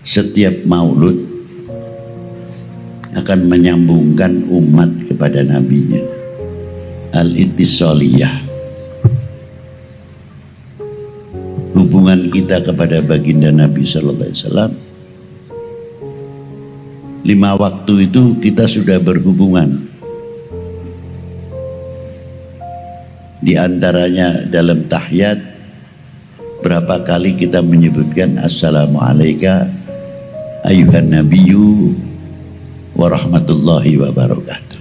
setiap maulud akan menyambungkan umat kepada nabinya. Al-ittisaliyah, hubungan kita kepada baginda Nabi Sallallahu Alaihi Wasallam. 5 waktu itu kita sudah berhubungan. Di antaranya dalam tahiyat, berapa kali kita menyebutkan Assalamualaikum ayuhan nabiyyu wa rahmatullahi wa barakatuh.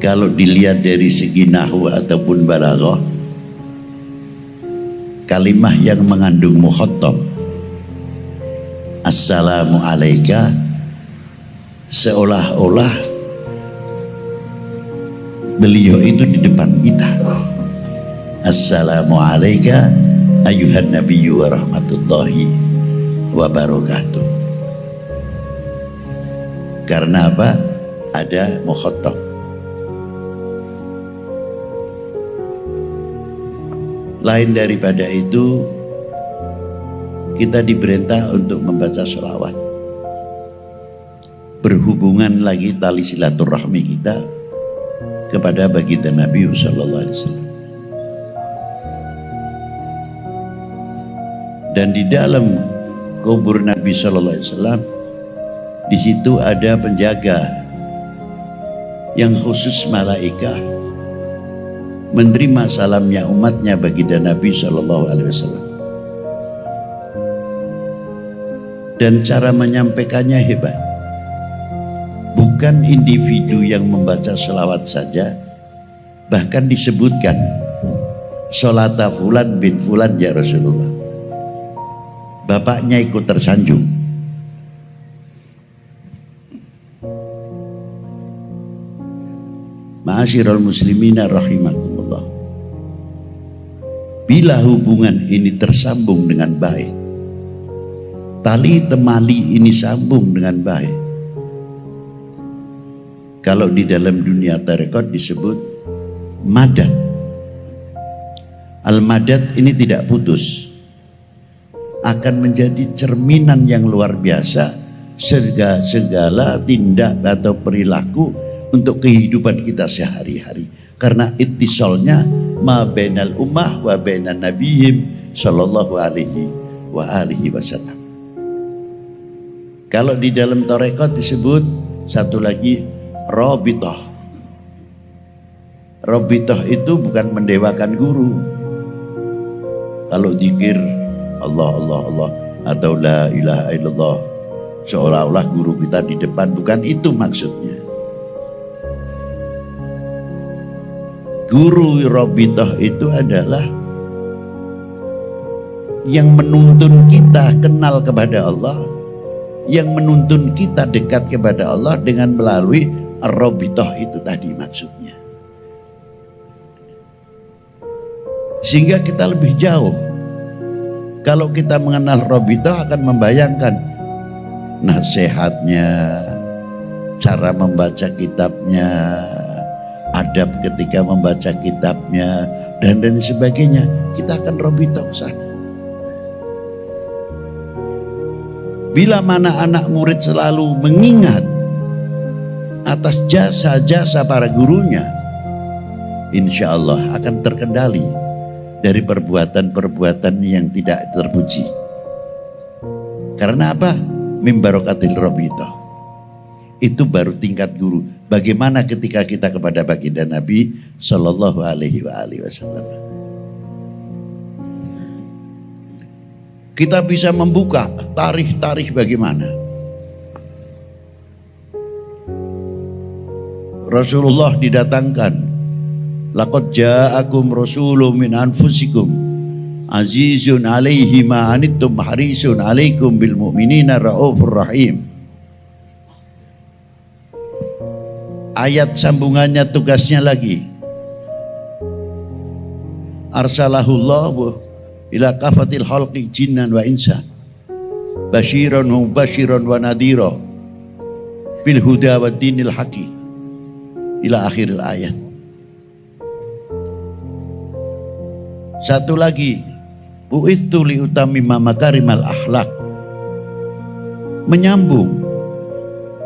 Kalau dilihat dari segi nahwu ataupun balaghah, kalimah yang mengandung mukhatab Assalamu alayka seolah-olah beliau itu di depan kita. Assalamu alayka ayuhan nabiyyu wa rahmatullahi wa barakatuh. Karena apa? Ada mukhatab. Lain daripada itu, kita diperintah untuk membaca sholawat. Berhubungan lagi tali silaturahmi kita kepada baginda Nabi Sallallahu Alaihi Wasallam. Dan di dalam kubur Nabi Sallallahu Alaihi Wasallam, di situ ada penjaga yang khusus malaikat menerima salamnya umatnya baginda Nabi Sallallahu Alaihi Wasallam. Dan cara menyampaikannya hebat. Bukan individu yang membaca selawat saja, bahkan disebutkan sholata fulan bin fulan ya Rasulullah. Bapaknya ikut tersanjung. Ma'asyiral muslimina rahimakumullah. Bila hubungan ini tersambung dengan baik, tali temali ini sambung dengan baik, kalau di dalam dunia tarekat disebut madad. Al-madad ini tidak putus, akan menjadi cerminan yang luar biasa segala tindak atau perilaku untuk kehidupan kita sehari-hari. Karena ittisalnya ma bainal ummah wa bainan nabiyyin sallallahu alaihi wa alihi wasallam. Kalau di dalam tarekat disebut satu lagi rabithah. Rabithah itu bukan mendewakan guru. Kalau zikir Allah Allah Allah atau la ilaha illallah seolah-olah guru kita di depan, bukan itu maksudnya. Guru rabithah itu adalah yang menuntun kita kenal kepada Allah, yang menuntun kita dekat kepada Allah dengan melalui ar-rabithah itu tadi maksudnya. Sehingga kita lebih jauh. Kalau kita mengenal rabithah akan membayangkan nasihatnya, cara membaca kitabnya, adab ketika membaca kitabnya, dan sebagainya. Kita akan rabithah ke sana. Bila mana anak murid selalu mengingat atas jasa-jasa para gurunya, insya Allah akan terkendali dari perbuatan-perbuatan yang tidak terpuji. Karena apa? Min barakatil rabithah. Itu baru tingkat guru. Bagaimana ketika kita kepada baginda Nabi Sallallahu Alaihi Wasallam? Kita bisa membuka tarikh-tarikh bagaimana Rasulullah didatangkan. Laqad ja'akum rasulun min anfusikum azizun alaihi ma anittum harisun alaikum bil mu'minina raufur rahim. Ayat sambungannya tugasnya lagi. Arsalahullahu ila kafatil khalqi jinnan wa insa basyiran wa mubasyiran wa nadhira bil huda wa dinil haqi ila akhiril ayat. Satu lagi, bu'itsu liutammima makarimal akhlak. Menyambung.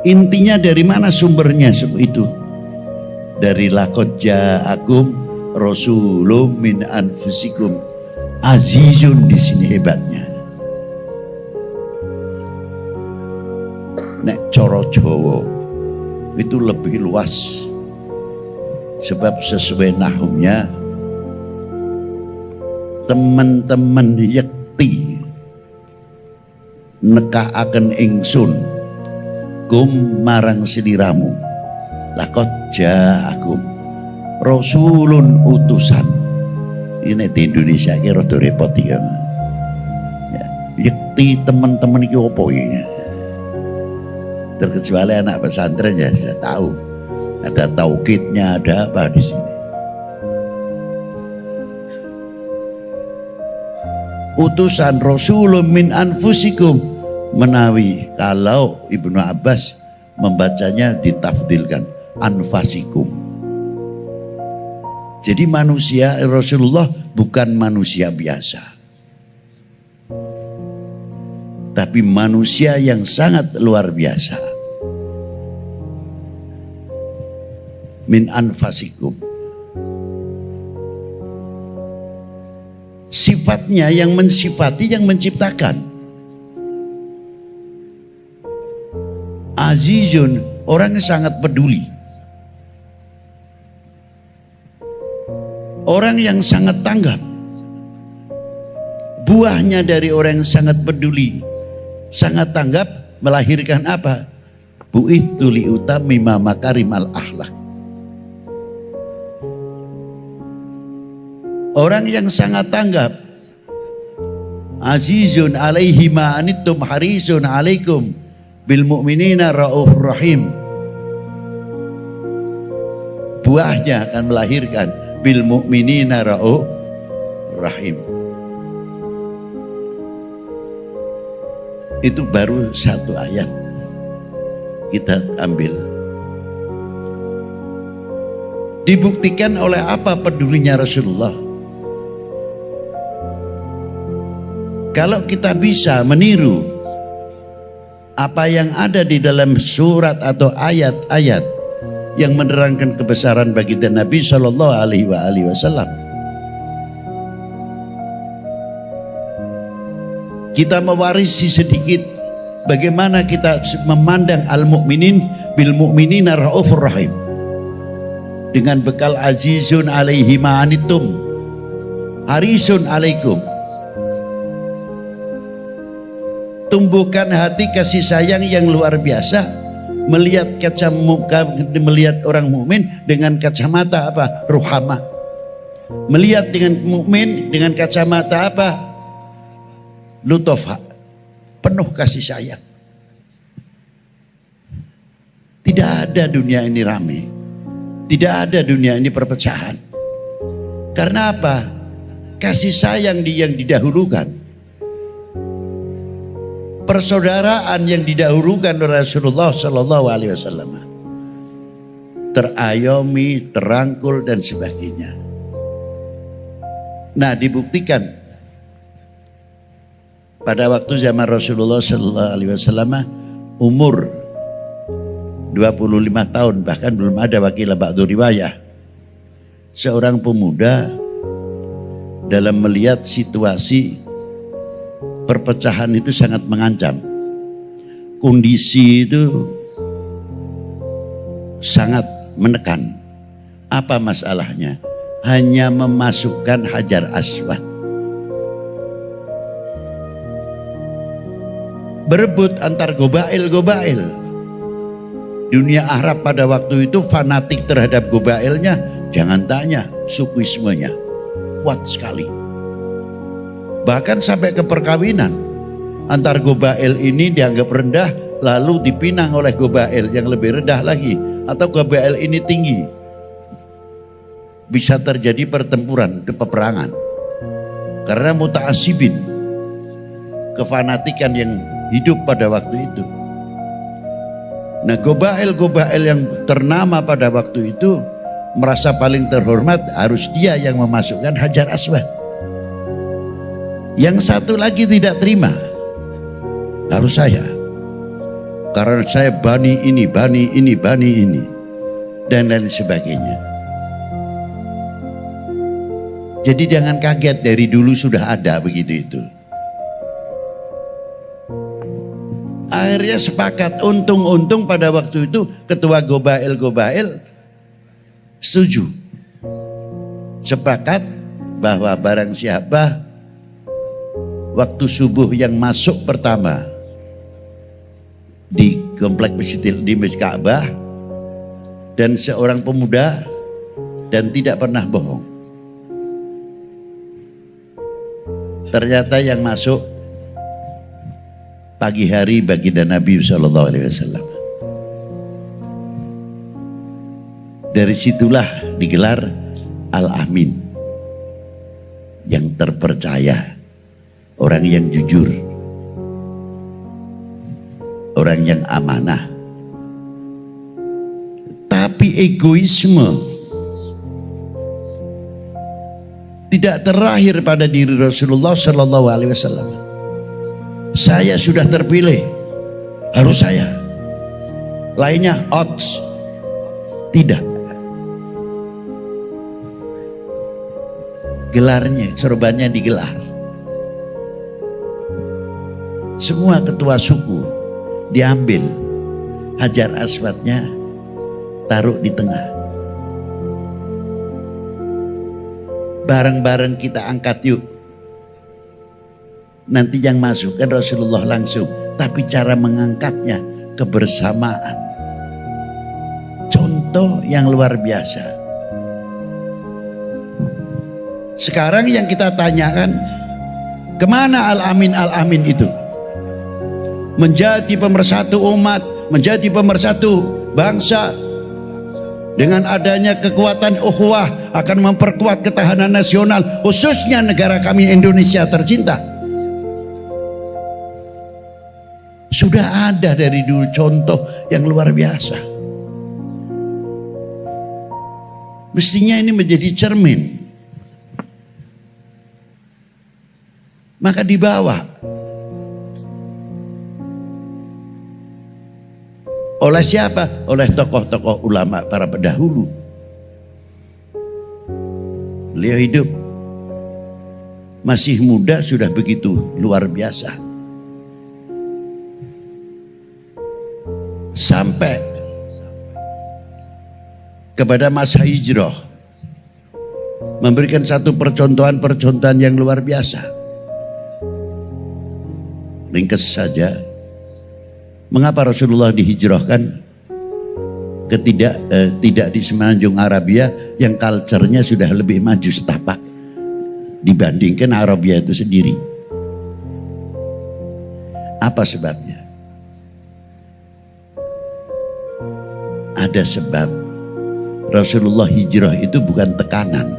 Intinya dari mana sumbernya itu? Dari laqad ja'akum rasulun min anfusikum azizun, di sini hebatnya. Nek cara Jawa itu lebih luas, sebab sesuai nahumnya teman-teman yakti nekaaken ingsun kum marang sliramu laqad ja'akum rasulun, utusan. Ini di Indonesia ki rada repot ya. Yakti teman-teman iki opo ya? Terkecuali anak pesantren ya sudah tahu. Ada taukidnya, ada apa di sini. Utusan rasulun min anfusikum, menawi kalau Ibnu Abbas membacanya ditafdilkan anfasikum. Jadi manusia Rasulullah bukan manusia biasa, tapi manusia yang sangat luar biasa. Min anfasikum. Sifatnya yang mensifati, yang menciptakan. Azizun, orang yang sangat peduli. Orang yang sangat tanggap. Buahnya dari orang yang sangat peduli, sangat tanggap, melahirkan apa? Bu'itsu liutammima makarimal akhlak. Orang yang sangat tanggap. Azizun alaihi ma anittum harisun alaikum bil mu'minina raufur rahim. Buahnya akan melahirkan bil mu'minina raufur rahim. Itu baru satu ayat kita ambil. Dibuktikan oleh apa pedulinya Rasulullah? Kalau kita bisa meniru apa yang ada di dalam surat atau ayat-ayat yang menerangkan kebesaran baginda Nabi Shallallahu Alaihi Wasallam, kita mewarisi sedikit bagaimana kita memandang al-mu'minin bil mu'minina raufur rahim, dengan bekal azizun alaihi ma'anitum harisun alaikum. Tumbuhkan hati kasih sayang yang luar biasa, melihat melihat orang mukmin dengan kacamata apa? Ruhama. Melihat dengan mukmin dengan kacamata apa? Lutofa, penuh kasih sayang. Tidak ada dunia ini ramai, tidak ada dunia ini perpecahan. Karena apa? Kasih sayang yang didahulukan. Persaudaraan yang didahulukan oleh Rasulullah Sallallahu Alaihi Wasallam, terayomi, terangkul dan sebagainya. Nah, dibuktikan pada waktu zaman Rasulullah Sallallahu Alaihi Wasallam umur 25 tahun, bahkan belum ada wakil ba'du riwayah, seorang pemuda dalam melihat situasi perpecahan itu sangat mengancam. Kondisi itu sangat menekan. Apa masalahnya? Hanya memasukkan Hajar Aswad. Berebut antar gobail-gobail. Dunia Arab pada waktu itu fanatik terhadap gobailnya. Jangan tanya, sukuismenya kuat sekali. Bahkan sampai ke perkawinan antar gobail ini dianggap rendah, lalu dipinang oleh gobail yang lebih rendah lagi, atau gobail ini tinggi. Bisa terjadi pertempuran, peperangan karena muta'assibin, kefanatikan yang hidup pada waktu itu. Nah, gobail-gobail yang ternama pada waktu itu merasa paling terhormat, harus dia yang memasukkan Hajar Aswad. Yang satu lagi tidak terima, harus saya, karena saya bani ini, bani ini, bani ini, dan lain sebagainya. Jadi jangan kaget, dari dulu sudah ada begitu itu. Akhirnya sepakat, untung-untung pada waktu itu ketua Gobail setuju, sepakat bahwa barang siapa waktu subuh yang masuk pertama di komplek masjid di Masjid Ka'bah dan seorang pemuda dan tidak pernah bohong, ternyata yang masuk pagi hari baginda Nabi Sallallahu Alaihi Wasallam. Dari situlah digelar Al-Amin, yang terpercaya, orang yang jujur, orang yang amanah. Tapi egoisme tidak terakhir pada diri Rasulullah Sallallahu Alaihi Wasallam. Saya sudah terpilih, harus saya. Lainnya odds. Tidak. Gelarnya, sorbannya digelar. Semua ketua suku diambil, Hajar Aswadnya taruh di tengah. Bareng-bareng kita angkat yuk. Nanti yang masuk kan Rasulullah langsung, tapi cara mengangkatnya kebersamaan. Contoh yang luar biasa. Sekarang yang kita tanyakan, kemana Al-Amin itu? Menjadi pemersatu umat, menjadi pemersatu bangsa. Dengan adanya kekuatan ukhuwah akan memperkuat ketahanan nasional, khususnya negara kami Indonesia tercinta. Sudah ada dari dulu contoh yang luar biasa. Mestinya ini menjadi cermin. Maka dibawa oleh siapa? Oleh tokoh-tokoh ulama para pendahulu. Beliau hidup masih muda sudah begitu luar biasa. Sampai kepada masa hijrah memberikan satu percontohan yang luar biasa. Ringkes saja, mengapa Rasulullah dihijrahkan ke tidak di semenanjung Arabia yang culture-nya sudah lebih maju setapak dibandingkan Arabia itu sendiri? Apa sebabnya? Ada sebab. Rasulullah hijrah itu bukan tekanan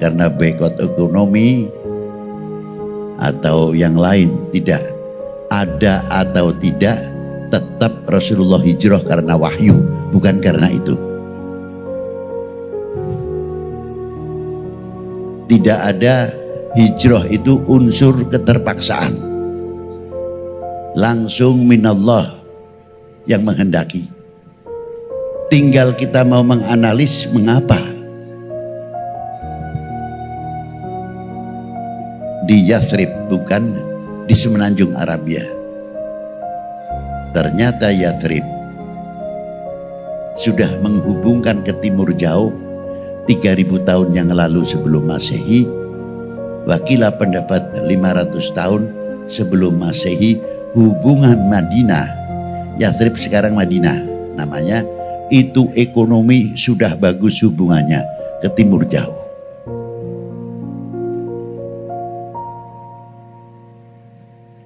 karena boikot ekonomi atau yang lain, tidak. Ada atau tidak, tetap Rasulullah hijrah karena wahyu, bukan karena itu. Tidak ada hijrah itu unsur keterpaksaan, langsung minallah yang menghendaki. Tinggal kita mau menganalis mengapa di Yathrib bukan di semenanjung Arabia. Ternyata Yathrib sudah menghubungkan ke timur jauh 3000 tahun yang lalu sebelum Masehi. Wakilah pendapat 500 tahun sebelum Masehi. Hubungan Madinah, Yathrib sekarang Madinah namanya, itu ekonomi sudah bagus hubungannya ke timur jauh.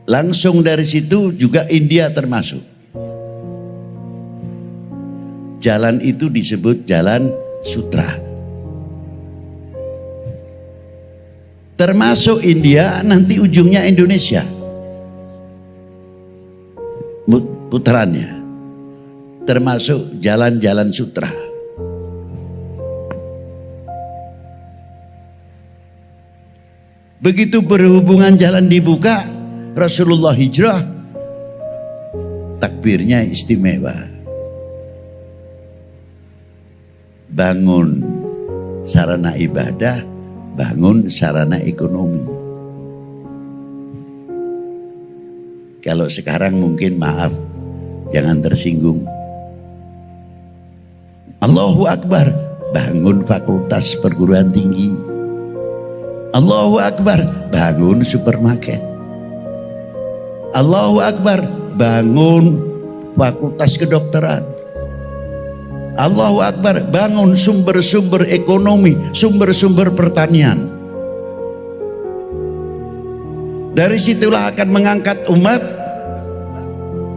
Langsung dari situ juga India termasuk. Jalan itu disebut Jalan Sutra. Termasuk India, nanti ujungnya Indonesia. Putarannya. Termasuk jalan-jalan sutra. Begitu berhubungan jalan dibuka, Rasulullah hijrah, takbirnya istimewa. Bangun sarana ibadah, bangun sarana ekonomi. Kalau sekarang mungkin maaf, jangan tersinggung. Allahu Akbar, bangun fakultas perguruan tinggi. Allahu Akbar, bangun supermarket. Allahu Akbar, bangun fakultas kedokteran. Allahu Akbar, bangun sumber-sumber ekonomi, sumber-sumber pertanian. Dari situlah akan mengangkat umat,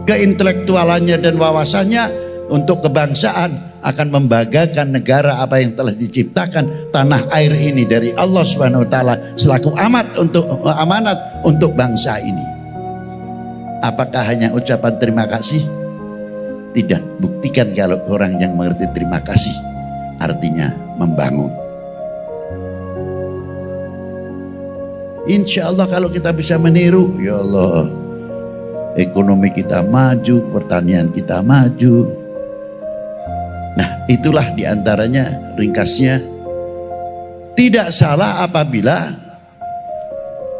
keintelektualannya dan wawasannya untuk kebangsaan, akan membanggakan negara apa yang telah diciptakan tanah air ini dari Allah Subhanahu wa taala selaku amanat untuk bangsa ini. Apakah hanya ucapan terima kasih? Tidak, buktikan kalau orang yang mengerti terima kasih artinya membangun. Insya Allah kalau kita bisa meniru, ya Allah, ekonomi kita maju, pertanian kita maju. Nah, itulah diantaranya ringkasnya. Tidak salah apabila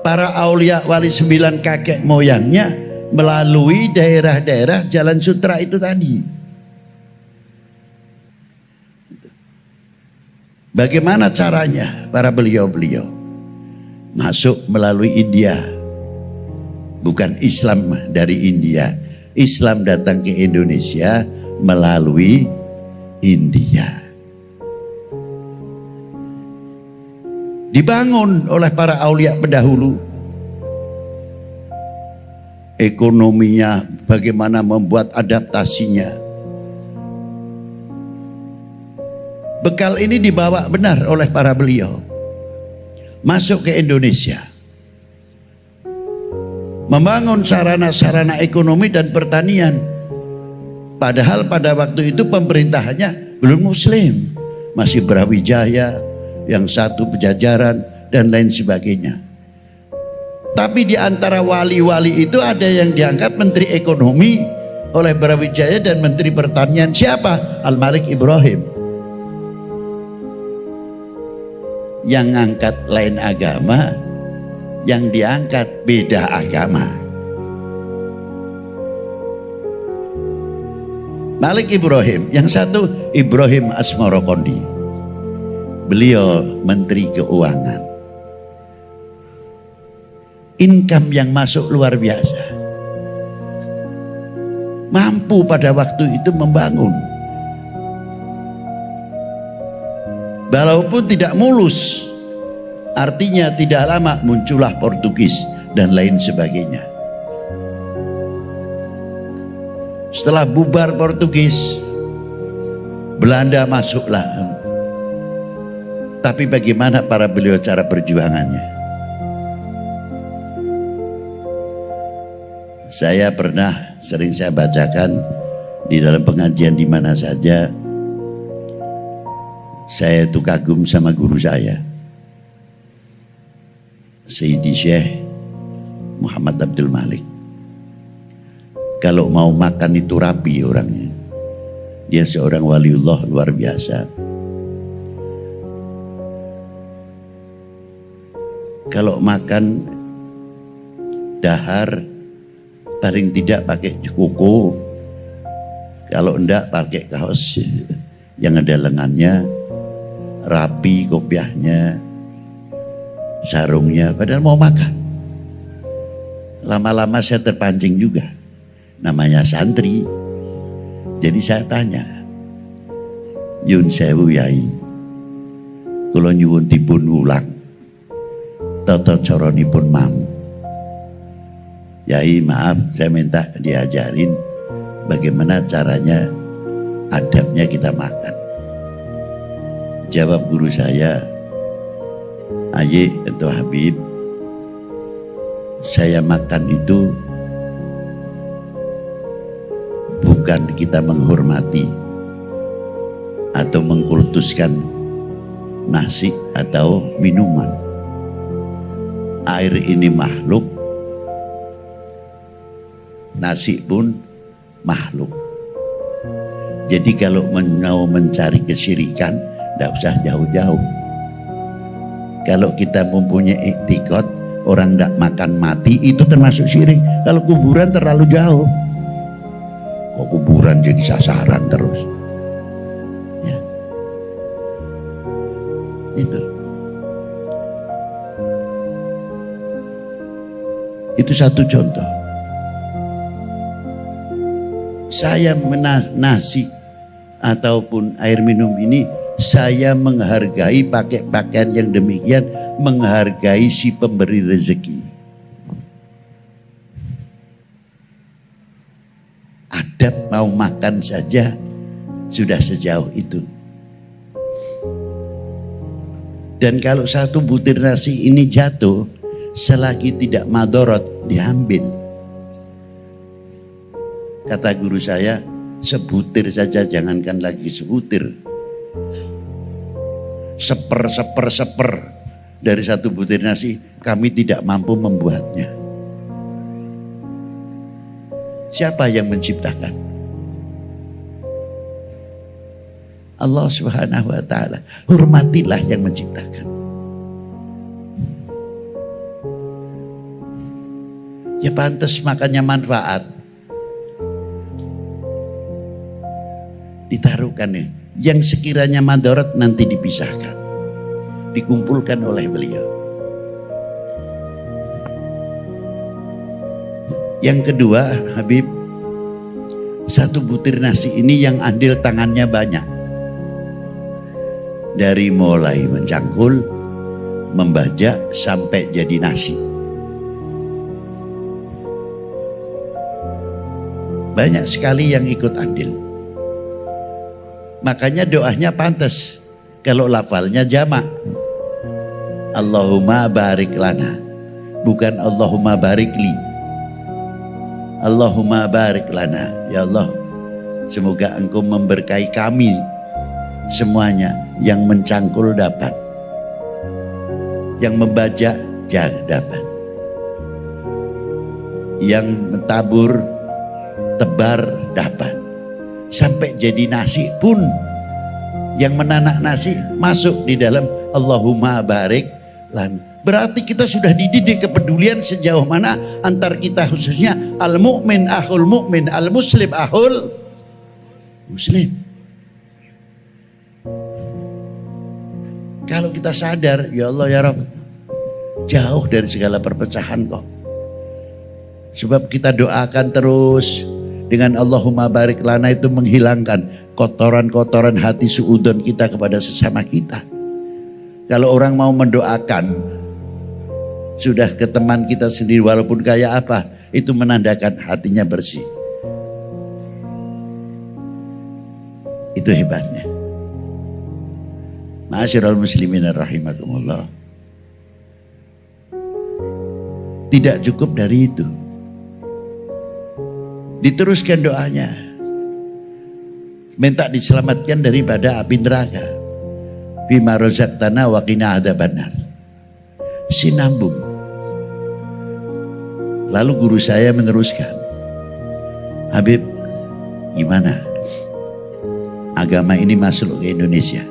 para aulia wali 9 kakek moyangnya melalui daerah-daerah Jalan Sutra itu tadi. Bagaimana caranya para beliau-beliau? Masuk melalui India. Bukan Islam dari India. Islam datang ke Indonesia melalui India. Dibangun oleh para aulia pendahulu. Ekonominya, bagaimana membuat adaptasinya. Bekal ini dibawa benar oleh para beliau. Masuk ke Indonesia. Membangun sarana-sarana ekonomi dan pertanian. Padahal pada waktu itu pemerintahannya belum muslim. Masih Brawijaya, yang satu Pejajaran, dan lain sebagainya. Tapi di antara wali-wali itu ada yang diangkat Menteri Ekonomi oleh Brawijaya dan Menteri Pertanian. Siapa? Al-Malik Ibrahim. Yang ngangkat lain agama, yang diangkat beda agama. Malik Ibrahim, yang satu Ibrahim Asmorokondi. Beliau Menteri Keuangan. Income yang masuk luar biasa. Mampu pada waktu itu membangun. Walaupun tidak mulus. Artinya tidak lama muncullah Portugis dan lain sebagainya. Setelah bubar Portugis, Belanda masuklah. Tapi bagaimana para beliau cara perjuangannya? Saya pernah sering saya bacakan di dalam pengajian di mana saja. Saya itu kagum sama guru saya, Sayyidi Syekh Muhammad Abdul Malik. Kalau mau makan itu rapi orangnya. Dia seorang waliullah luar biasa. Kalau makan dahar paling tidak pakai koko, kalau enggak pakai kaos yang ada lengannya, rapi kopiahnya, sarungnya, padahal mau makan. Lama-lama saya terpancing juga, namanya santri. Jadi saya tanya, Yun sewu yai, kula nyuwun dipun ulang tata caranipun mam. Yai maaf, saya minta diajarin bagaimana caranya, adabnya kita makan. Jawab guru saya, Aye atau Habib, saya makan itu bukan kita menghormati atau mengkultuskan nasi atau minuman. Air ini makhluk, nasi pun makhluk. Jadi kalau mau mencari kesyirikan, tidak usah jauh-jauh. Kalau kita mempunyai iktikad orang tidak makan mati, itu termasuk syirik. Kalau kuburan terlalu jauh, kok kuburan jadi sasaran terus ya. Itu satu contoh. Saya nasi ataupun air minum ini, saya menghargai pakai pakaian yang demikian, menghargai si pemberi rezeki. Adab mau makan saja sudah sejauh itu. Dan kalau satu butir nasi ini jatuh, selagi tidak madorot, diambil. Kata guru saya, sebutir saja, jangankan lagi sebutir, seper dari satu butir nasi, kami tidak mampu membuatnya. Siapa yang menciptakan? Allah Subhanahu wa ta'ala. Hormatilah yang menciptakan. Ya pantas makannya manfaat. Ditaruhkan ya. Yang sekiranya madarat nanti dipisahkan, dikumpulkan oleh beliau. Yang kedua, Habib, satu butir nasi ini yang andil tangannya banyak. Dari mulai mencangkul, membajak sampai jadi nasi. Banyak sekali yang ikut andil. Makanya doanya pantas. Kalau lafalnya jamak, Allahumma barik lana, bukan Allahumma barik li. Allahumma barik lana, ya Allah, semoga engkau memberkahi kami semuanya. Yang mencangkul dapat, yang membajak dapat, yang mentabur tebar dapat, sampai jadi nasi pun yang menanak nasi masuk di dalam Allahumma barik lan. Berarti kita sudah dididik kepedulian sejauh mana antar kita, khususnya al mu'min akhul mu'min, al muslim akhul muslim. Kalau kita sadar, ya Allah ya Rabb, jauh dari segala perpecahan kok. Sebab kita doakan terus dengan Allahumma barik lana, itu menghilangkan kotoran-kotoran hati suudon kita kepada sesama kita. Kalau orang mau mendoakan sudah ke teman kita sendiri, walaupun kayak apa, itu menandakan hatinya bersih. Itu hebatnya. Ma'asyiral muslimin rahimakumullah. Tidak cukup dari itu, diteruskan doanya, minta diselamatkan daripada api neraka. Bima razaqtana wa qina adzabannar. Sinambung. Lalu guru saya meneruskan, Habib, gimana agama ini masuk ke Indonesia?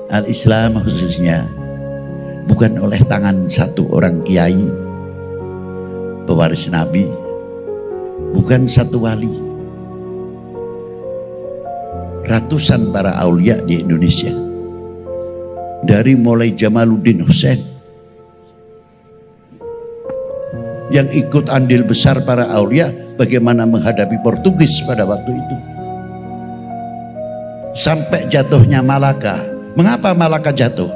Al-Islam khususnya bukan oleh tangan satu orang kiai pewaris Nabi, bukan satu wali, ratusan para aulia di Indonesia, dari mulai Jamaluddin Hussein yang ikut andil besar para aulia bagaimana menghadapi Portugis pada waktu itu, sampai jatuhnya Malaka. Mengapa Malaka jatuh?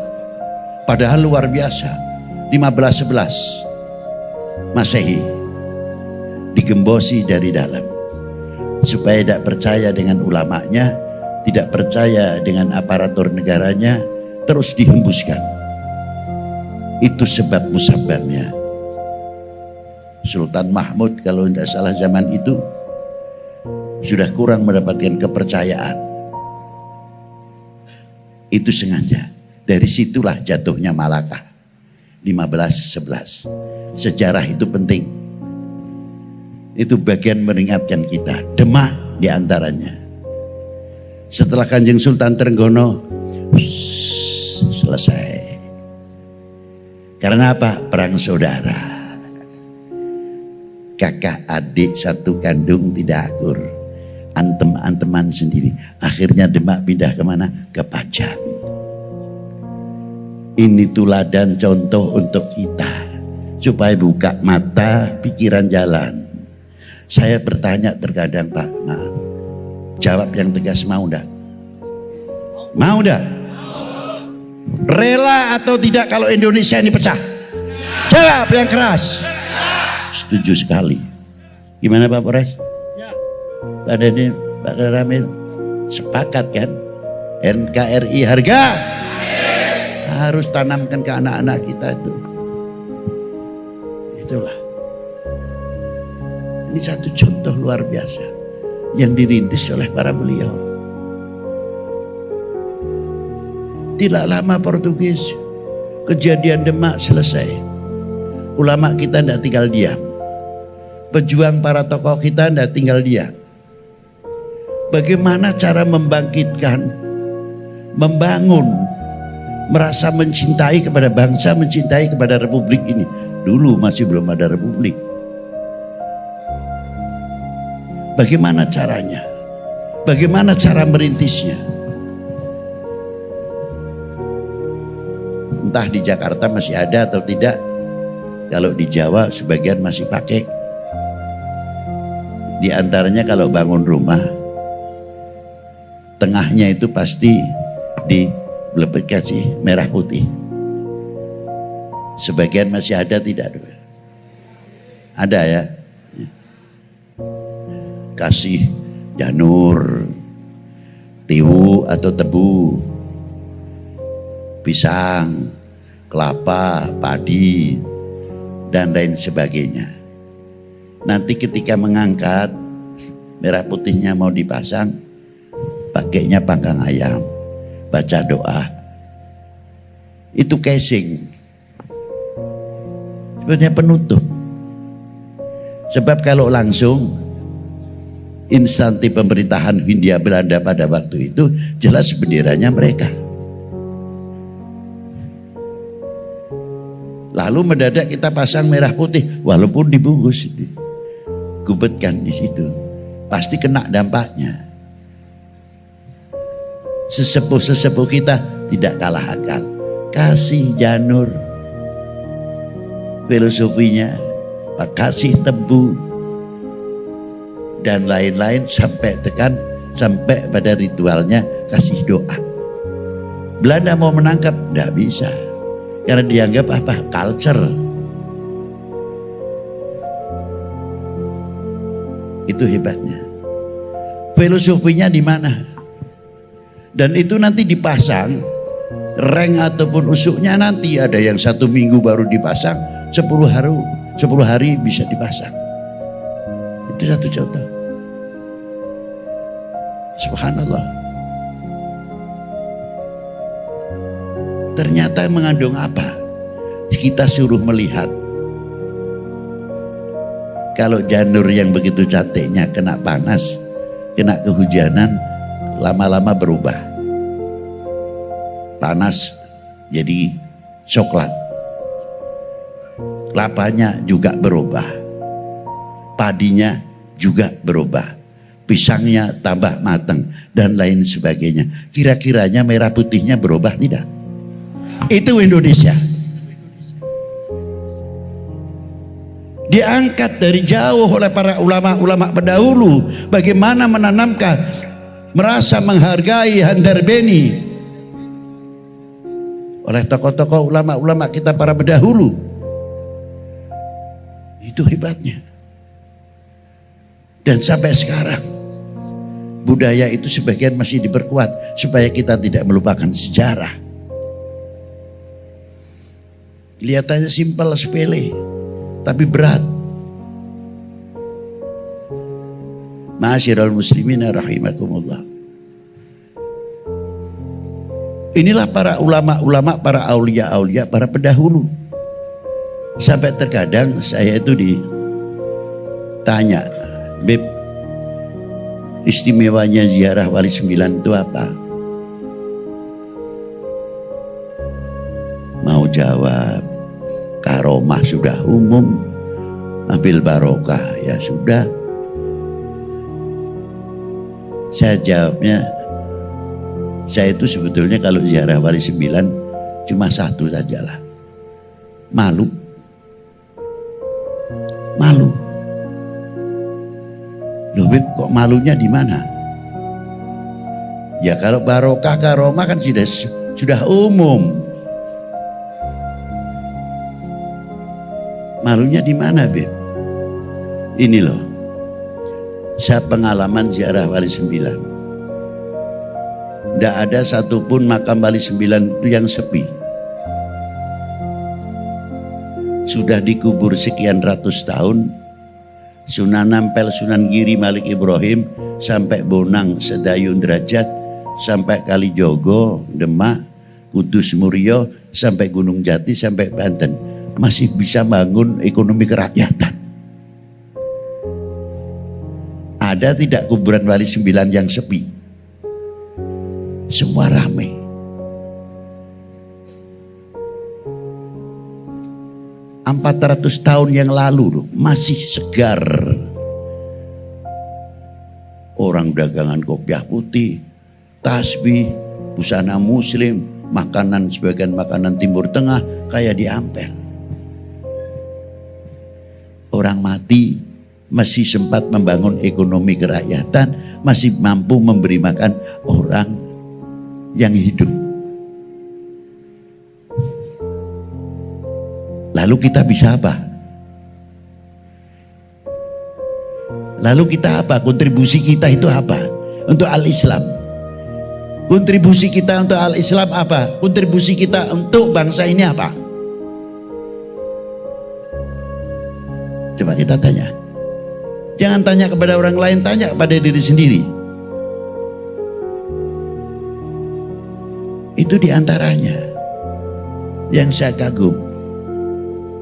Padahal luar biasa. 1511 Masehi digembosi dari dalam, supaya tidak percaya dengan ulamanya, tidak percaya dengan aparatur negaranya, terus dihembuskan. Itu sebab musababnya. Sultan Mahmud kalau tidak salah zaman itu sudah kurang mendapatkan kepercayaan. Itu sengaja. Dari situlah jatuhnya Malaka. 15:11. Sejarah itu penting. Itu bagian meringatkan kita. Demak diantaranya. Setelah Kanjeng Sultan Trenggono selesai. Karena apa? Perang saudara. Kakak adik satu kandung tidak akur. Antem-anteman sendiri. Akhirnya Demak pindah kemana? Ke Pajang. Ini tuladan contoh untuk kita. Supaya buka mata, pikiran jalan. Saya bertanya terkadang, Pak, maaf. Jawab yang tegas, mau enggak? Mau enggak? Rela atau tidak kalau Indonesia ini pecah? Jawab yang keras. Setuju sekali. Gimana Pak Polres? Pak Dede, Pak Ramil, sepakat kan? NKRI harga harus tanamkan ke anak-anak kita itu. Itulah. Ini satu contoh luar biasa yang dirintis oleh para beliau. Tidak lama Portugis, kejadian Demak selesai. Ulama kita tidak tinggal diam. Pejuang para tokoh kita tidak tinggal diam. Bagaimana cara membangkitkan, membangun, merasa mencintai kepada bangsa, mencintai kepada republik ini. Dulu masih belum ada republik. Bagaimana caranya? Bagaimana cara merintisnya? Entah di Jakarta masih ada atau tidak. Kalau di Jawa sebagian masih pakai. Di antaranya kalau bangun rumah, tengahnya itu pasti kasih merah putih. Sebagian masih ada tidak? Ada ya. Kasih janur, tiwu atau tebu, pisang, kelapa, padi, dan lain sebagainya. Nanti ketika mengangkat, merah putihnya mau dipasang, pakainya panggang ayam, baca doa. Itu casing. Sebenarnya penutup. Sebab kalau langsung instansi pemerintahan Hindia Belanda pada waktu itu jelas benderanya mereka. Lalu mendadak kita pasang merah putih, walaupun dibungkus, gubetkan di situ, pasti kena dampaknya. Sesepuh-sesepuh kita tidak kalah akal. Kasih janur, filosofinya, kasih tebu, dan lain-lain sampai pada ritualnya kasih doa. Belanda mau menangkap, tidak bisa. Karena dianggap apa? Culture. Itu hebatnya. Filosofinya di mana? Dan itu nanti dipasang, reng ataupun usuknya nanti ada yang 1 minggu baru dipasang, 10 hari bisa dipasang. Itu satu contoh. Subhanallah. Ternyata mengandung apa? Kita suruh melihat. Kalau janur yang begitu cantiknya kena panas, kena kehujanan, lama-lama berubah. Panas jadi coklat. Kelapanya juga berubah. Padinya juga berubah. Pisangnya tambah matang dan lain sebagainya. Kira-kiranya merah putihnya berubah tidak? Itu Indonesia. Diangkat dari jauh oleh para ulama-ulama pendahulu. Bagaimana menanamkan, merasa menghargai Handar Beni oleh tokoh-tokoh ulama-ulama kita para pendahulu. Itu hebatnya. Dan sampai sekarang budaya itu sebagian masih diperkuat supaya kita tidak melupakan sejarah. Kelihatannya simpel, sepele, tapi berat. Ma'asyiral muslimina rahimakumullah. Inilah para ulama-ulama, para aulia-aulia, para pendahulu. Sampai terkadang saya itu ditanya, Beb, istimewanya ziarah Wali Sembilan itu apa? Mau jawab, karomah sudah umum, ambil barokah ya sudah. Saya jawabnya, saya itu sebetulnya kalau ziarah Wali Sembilan cuma satu sajalah, malu. Malu. Loh Beb, kok malunya di mana? Ya kalau barokah karomah kan sudah umum. Malunya di mana, Beb? Ini loh. Saya pengalaman ziarah Wali Sembilan. Tidak ada satupun makam Wali Sembilan itu yang sepi. Sudah dikubur sekian ratus tahun, Sunan Ampel, Sunan Giri, Malik Ibrahim, sampai Bonang, Sedayun Derajat, sampai Kalijogo, Demak, Kudus Murio, sampai Gunung Jati, sampai Banten, masih bisa bangun ekonomi kerakyatan. Ada tidak kuburan Wali Sembilan yang sepi? Semua ramai. 400 tahun yang lalu loh, masih segar. Orang dagangan kopiah putih, tasbih, busana muslim, makanan sebagian makanan Timur Tengah kayak di Ampel. Orang mati masih sempat membangun ekonomi kerakyatan, masih mampu memberi makan orang yang hidup. Lalu kita bisa apa? Lalu kita apa? Kontribusi kita itu apa? Untuk Al-Islam. Kontribusi kita untuk Al-Islam apa? Kontribusi kita untuk bangsa ini apa? Coba kita tanya. Jangan tanya kepada orang lain, tanya kepada diri sendiri. Itu diantaranya yang saya kagum.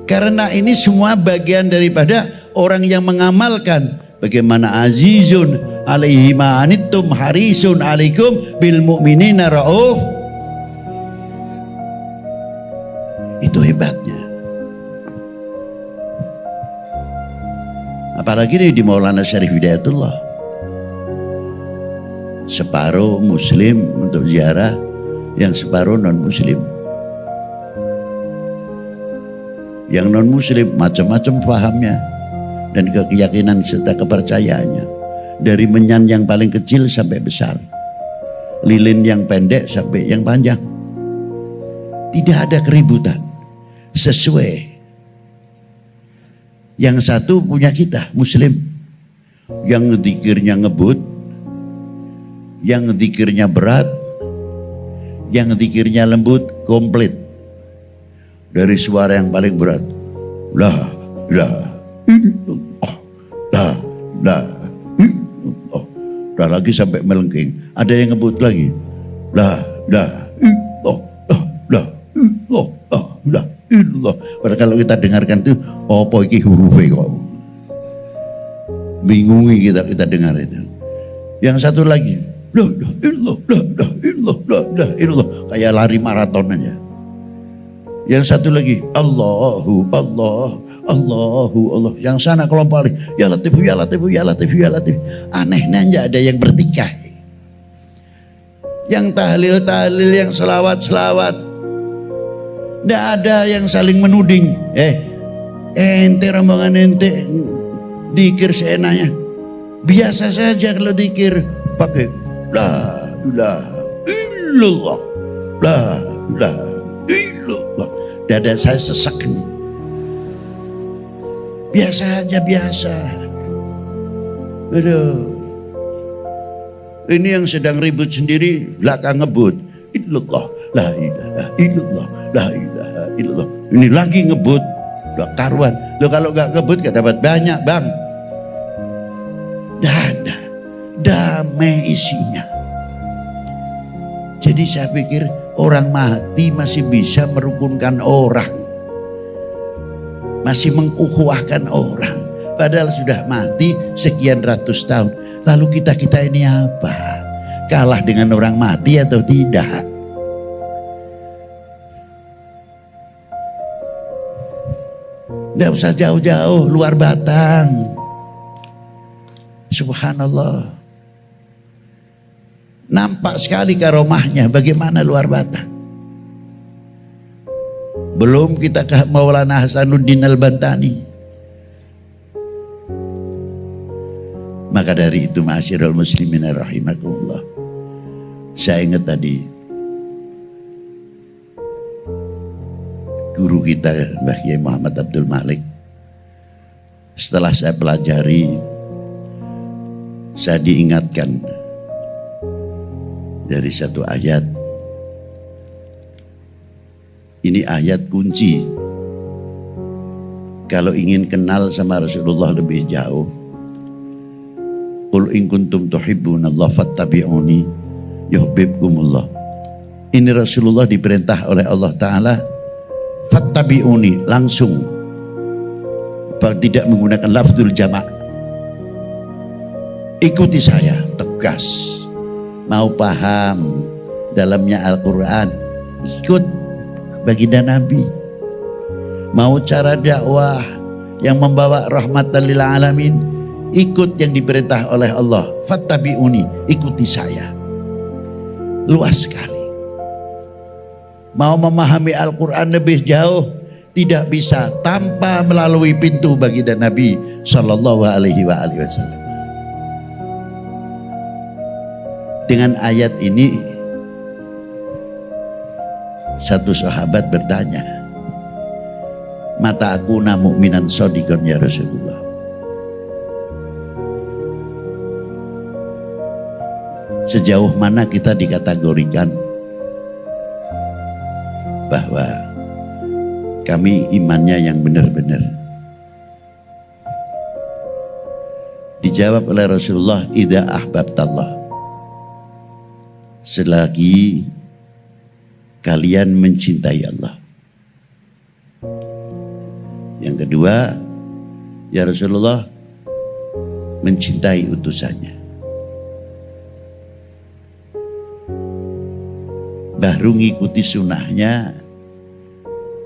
Karena ini semua bagian daripada orang yang mengamalkan bagaimana azizun alaihi ma anittum harisun alaikum bil mu'minina rauf. Itu hebatnya. Apalagi di Maulana Syarif Hidayatullah, separuh muslim untuk ziarah, yang separuh non muslim. Yang non muslim macam-macam pahamnya dan keyakinan serta kepercayaannya, dari menyan yang paling kecil sampai besar, lilin yang pendek sampai yang panjang. Tidak ada keributan, sesuai. Yang satu punya kita muslim, yang zikirnya ngebut, yang zikirnya berat, yang zikirnya lembut, komplit. Dari suara yang paling berat, la ilaha illallah, la ilaha illallah. Udah lagi sampai melengking. Ada yang ngebut lagi, la ilaha illallah, la ilaha illallah. Padahal kalau kita dengarkan itu, apa iki hurufnya kok? Bingungi kita dengar itu. Yang satu lagi, la ilaha illallah, la ilaha illallah, la ilaha illallah. Kayak lari maraton aja. Yang satu lagi, Allahu Allah, Allahu Allah. Yang sana kelompok lagi, ya Latif, ya Latif, ya Latif, ya Latif. Anehnya aja ada yang bertikai. Yang tahlil, yang selawat. Tidak ada yang saling menuding. Ente rombongan ente dikir seenaknya. Biasa saja kalau dikir pakai la ilaha illallah, la ilaha illallah. Dada saya sesak ini. Biasa aja, biasa. Aduh. Ini yang sedang ribut sendiri, belakang ngebut. Illallah, la ilaha illallah, la ilaha illallah. Ini lagi ngebut, udah karuan. Loh kalau gak ngebut gak dapat banyak, Bang. Dada, damai isinya. Jadi saya pikir orang mati masih bisa merukunkan orang. masih mengukhuwahkan orang, padahal sudah mati sekian ratus tahun. Lalu kita ini apa? Kalah dengan orang mati atau tidak? Tidak usah jauh-jauh, luar Batang. Subhanallah. Nampak sekali karomahnya bagaimana luar Batang. Belum kita ke Maulana Hasanuddin Al-Bantani. Maka dari itu ma'asyiral muslimin rahimakumullah, saya ingat tadi guru kita Mbah Kiai Muhammad Abdul Malik. Setelah saya pelajari, saya diingatkan dari satu ayat. Ini ayat kunci. Kalau ingin kenal sama Rasulullah lebih jauh, qul in kuntum tuhibbunallaha fattabi'uni yuhibbukumullah. Ini Rasulullah diperintah oleh Allah Ta'ala, fattabi'uni, langsung, tidak menggunakan lafzul jama'. Ikuti saya, tegas. Mau paham dalamnya Al-Quran, ikut baginda Nabi. Mau cara dakwah yang membawa rahmatan lil alamin, ikut yang diperintah oleh Allah. Fattabi'uni, ikuti saya. Luas sekali. Mau memahami Al-Quran lebih jauh, tidak bisa tanpa melalui pintu baginda Nabi Sallallahu Alaihi Wasallam. Dengan ayat ini, satu sahabat bertanya, mata aku na mu'minan shadiqan ya Rasulullah. Sejauh mana kita dikategorikan bahwa kami imannya yang benar-benar? Dijawab oleh Rasulullah, idza ahbabtallah, selagi kalian mencintai Allah. Yang kedua, ya Rasulullah, mencintai utusannya. Baru mengikuti sunnahnya,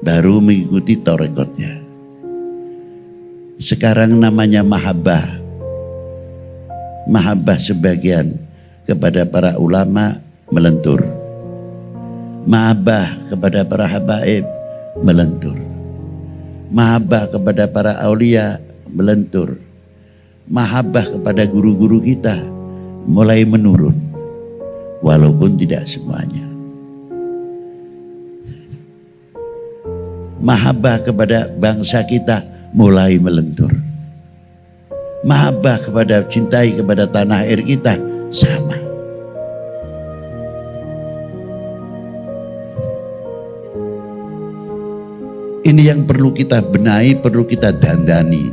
baru mengikuti torekotnya. Sekarang namanya mahabbah. Mahabbah sebagian kepada para ulama melentur. Mahabbah kepada para habaib melentur. Mahabbah kepada para aulia melentur. Mahabbah kepada guru-guru kita mulai menurun, walaupun tidak semuanya. Mahabbah kepada bangsa kita mulai melentur. Mahabbah kepada cintai kepada tanah air kita sama. Ini yang perlu kita benahi, perlu kita dandani,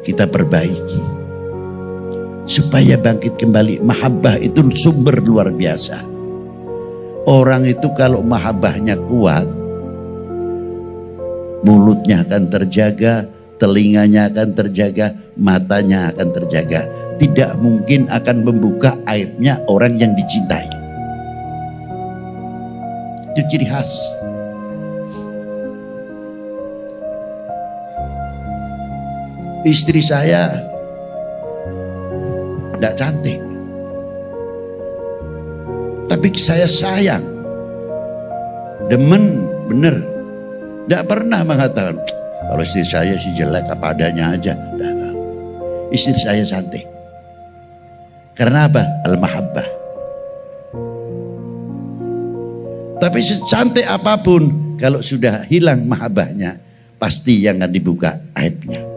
kita perbaiki supaya bangkit kembali. Mahabbah itu sumber luar biasa. Orang itu kalau mahabbahnya kuat, mulutnya akan terjaga, telinganya akan terjaga, matanya akan terjaga. Tidak mungkin akan membuka aibnya orang yang dicintai. Itu ciri khas. Istri saya tidak cantik, tapi saya sayang, demen, bener. Tidak pernah mengatakan, kalau istri saya si jelek apa adanya aja. Nah, istri saya cantik. Karena apa? Al-mahabbah. Tapi secantik apapun, kalau sudah hilang mahabbahnya, pasti yang akan dibuka aibnya.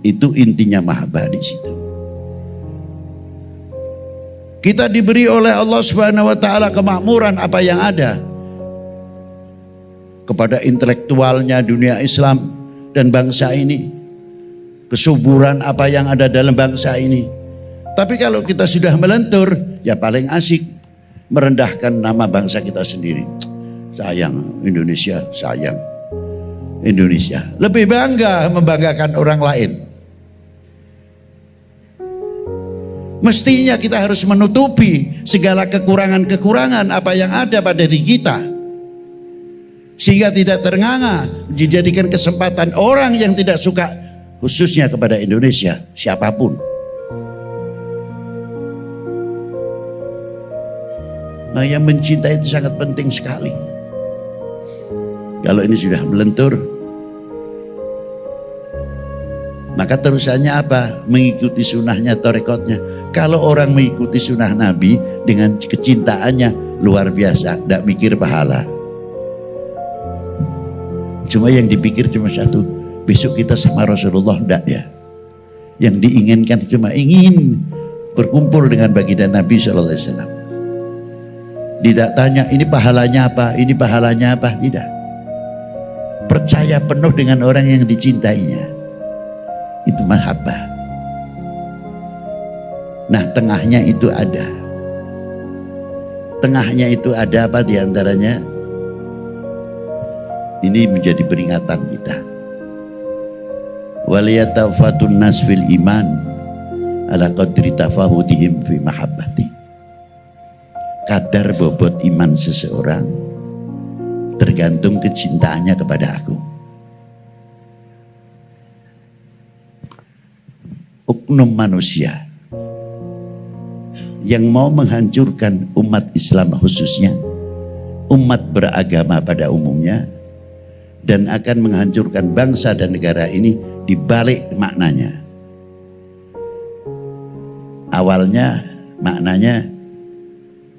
Itu intinya mahabbah di situ. Kita diberi oleh Allah Subhanahu wa taala kemakmuran apa yang ada kepada intelektualnya dunia Islam dan bangsa ini. Kesuburan apa yang ada dalam bangsa ini. Tapi kalau kita sudah melentur, ya paling asik merendahkan nama bangsa kita sendiri. sayang Indonesia, sayang Indonesia. Lebih bangga membanggakan orang lain. Mestinya kita harus menutupi segala kekurangan-kekurangan apa yang ada pada diri kita, sehingga tidak ternganga dijadikan kesempatan orang yang tidak suka, khususnya kepada Indonesia, siapapun. Nah, yang mencintai itu sangat penting sekali. Kalau ini sudah melentur, maka terusannya apa? Mengikuti sunnahnya, torekotnya. Kalau orang mengikuti sunnah Nabi dengan kecintaannya luar biasa, tidak mikir pahala. Cuma yang dipikir cuma satu, besok kita sama Rasulullah, enggak ya? Yang diinginkan cuma ingin berkumpul dengan baginda Nabi SAW. Tidak tanya ini pahalanya apa, ini pahalanya apa, tidak. Percaya penuh dengan orang yang dicintainya. Itu mahabbah. Nah, tengahnya itu ada. Tengahnya itu ada apa diantaranya? Ini menjadi peringatan kita. Waliyatafatun nas fil iman ala qadri tafahudihim fi mahabbati. Kadar bobot iman seseorang tergantung kecintaannya kepada aku. Oknum manusia yang mau menghancurkan umat Islam khususnya, umat beragama pada umumnya, dan akan menghancurkan bangsa dan negara ini dibalik maknanya. Awalnya maknanya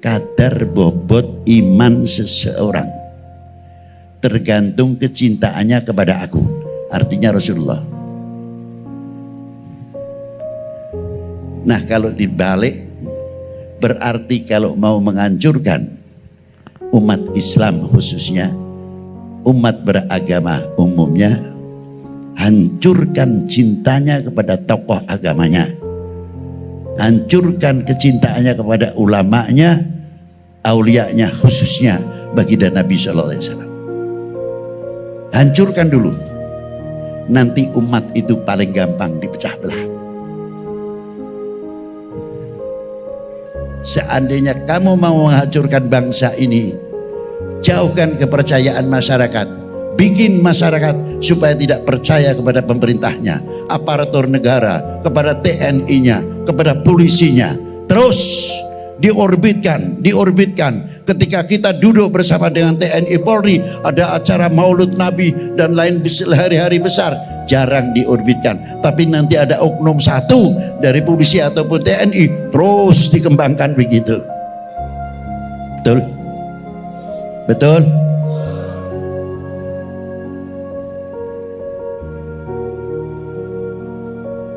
kadar bobot iman seseorang tergantung kecintaannya kepada aku, artinya Rasulullah. Nah, kalau dibalik berarti kalau mau menghancurkan umat Islam khususnya, umat beragama umumnya, hancurkan cintanya kepada tokoh agamanya, hancurkan kecintaannya kepada ulamanya, aulianya khususnya baginda Nabi SAW. Hancurkan dulu, nanti umat itu paling gampang dipecah belah. Seandainya kamu mau menghancurkan bangsa ini, jauhkan kepercayaan masyarakat, bikin masyarakat supaya tidak percaya kepada pemerintahnya, aparatur negara, kepada TNI-nya, kepada polisinya. Terus diorbitkan. Ketika kita duduk bersama dengan TNI Polri, ada acara Maulud Nabi dan lain hari-hari besar, jarang diorbitkan. Tapi nanti ada oknum satu dari polisi ataupun TNI, terus dikembangkan begitu. Betul? Betul?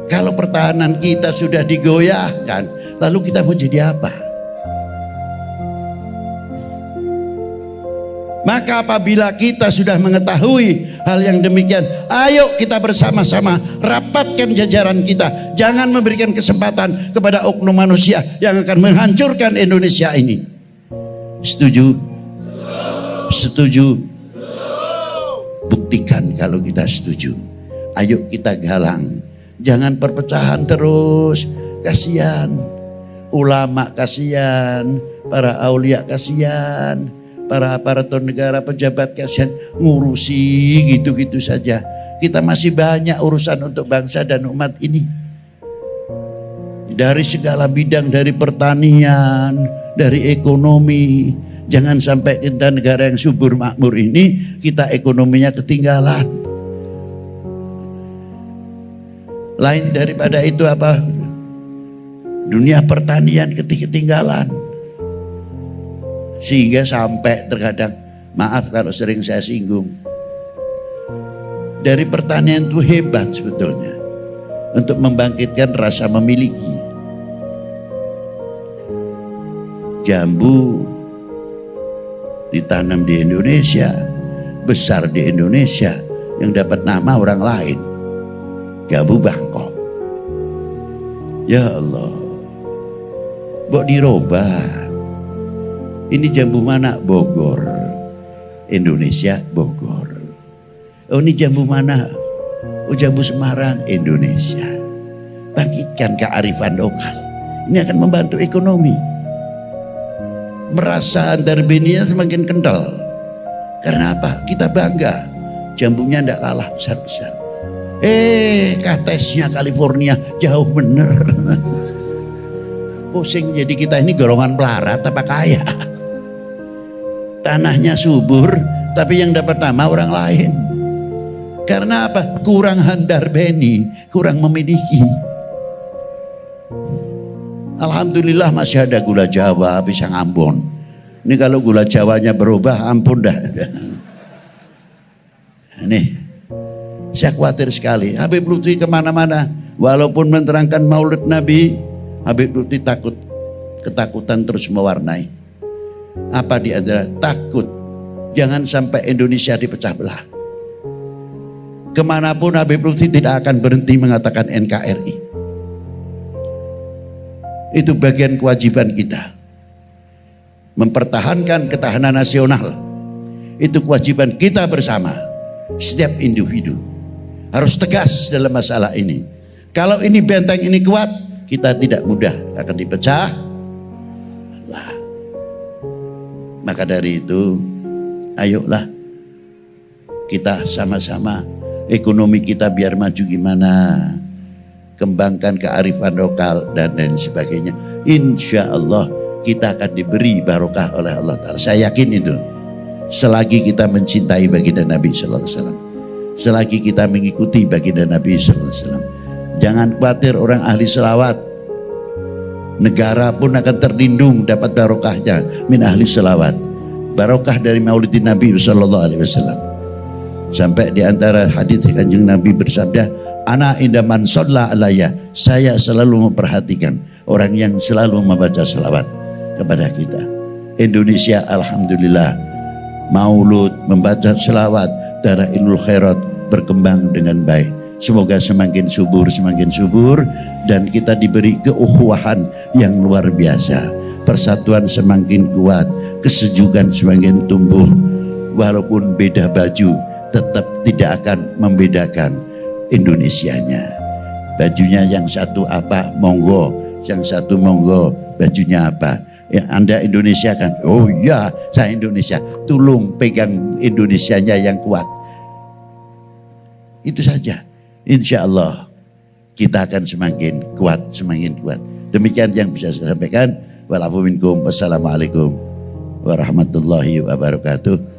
Kalau pertahanan kita sudah digoyahkan, lalu kita mau jadi apa? Maka apabila kita sudah mengetahui hal yang demikian, ayo kita bersama-sama rapatkan jajaran kita. Jangan memberikan kesempatan kepada oknum manusia yang akan menghancurkan Indonesia ini. Setuju? Setuju? Buktikan kalau kita setuju. Ayo kita galang. Jangan perpecahan terus. Kasihan. Ulama kasihan. Para aulia kasihan. Para aparatur negara, pejabat kasihan, ngurusi gitu-gitu saja. Kita masih banyak urusan untuk bangsa dan umat ini. Dari segala bidang, dari pertanian, dari ekonomi. Jangan sampai kita negara yang subur makmur ini, kita ekonominya ketinggalan. Lain daripada itu apa? Dunia pertanian ketinggalan. Sehingga sampai terkadang, maaf kalau sering saya singgung, dari pertanian itu hebat sebetulnya untuk membangkitkan rasa memiliki. Jambu ditanam di Indonesia, besar di Indonesia, yang dapat nama orang lain, jambu Bangkok. Ya Allah, mbok dirubah. Ini jambu mana? Bogor. Indonesia Bogor. Oh ini jambu mana? Oh jambu Semarang, Indonesia. Bangkitkan kearifan lokal. Ini akan membantu ekonomi. Merasa antar beninya semakin kental. Karena apa? Kita bangga. Jambunya tidak kalah besar-besar. Katesnya California jauh bener. Pusing jadi kita ini golongan pelarat apa kaya. Tanahnya subur tapi yang dapat nama orang lain. Karena apa? Kurang handar beni, kurang memiliki. Alhamdulillah masih ada gula Jawa pisang Ambon. Ini kalau gula Jawanya berubah ampun dah. Nih, saya khawatir sekali. Habib Lutfi kemana-mana, walaupun menerangkan Maulid Nabi, Habib Lutfi ketakutan terus mewarnai. Apa di antara takut jangan sampai Indonesia dipecah belah. Kemanapun Habib Lutfi tidak akan berhenti mengatakan NKRI. Itu bagian kewajiban kita. Mempertahankan ketahanan nasional. Itu kewajiban kita bersama. Setiap individu harus tegas dalam masalah ini. Kalau ini benteng ini kuat, kita tidak mudah akan dipecah. Allah. Maka dari itu, ayolah kita sama-sama ekonomi kita biar maju gimana, kembangkan kearifan lokal dan lain sebagainya. Insya Allah kita akan diberi barokah oleh Allah Ta'ala. Saya yakin itu. Selagi kita mencintai baginda Nabi Sallallahu Alaihi Wasallam, selagi kita mengikuti baginda Nabi Sallallahu Alaihi Wasallam, jangan khawatir orang ahli selawat. Negara pun akan terlindung dapat barokahnya min ahli selawat. Barokah dari maulidin Nabi Sallallahu Alaihi Wasallam. Sampai di antara hadits Kanjeng Nabi bersabda, ana inda man shalla alayya, saya selalu memperhatikan orang yang selalu membaca selawat kepada kita. Indonesia alhamdulillah maulud, membaca selawat, darah ilul khairat berkembang dengan baik. Semoga semakin subur dan kita diberi keukhuwahan yang luar biasa. Persatuan semakin kuat, kesejukan semakin tumbuh. Walaupun beda baju, tetap tidak akan membedakan Indonesianya. Bajunya yang satu apa, monggo, yang satu monggo, bajunya apa. Ya, Anda Indonesia kan, oh iya saya Indonesia, tolong pegang Indonesianya yang kuat. Itu saja. Insya Allah kita akan semakin kuat. Demikian yang bisa saya sampaikan. Wassalamualaikum warahmatullahi wabarakatuh.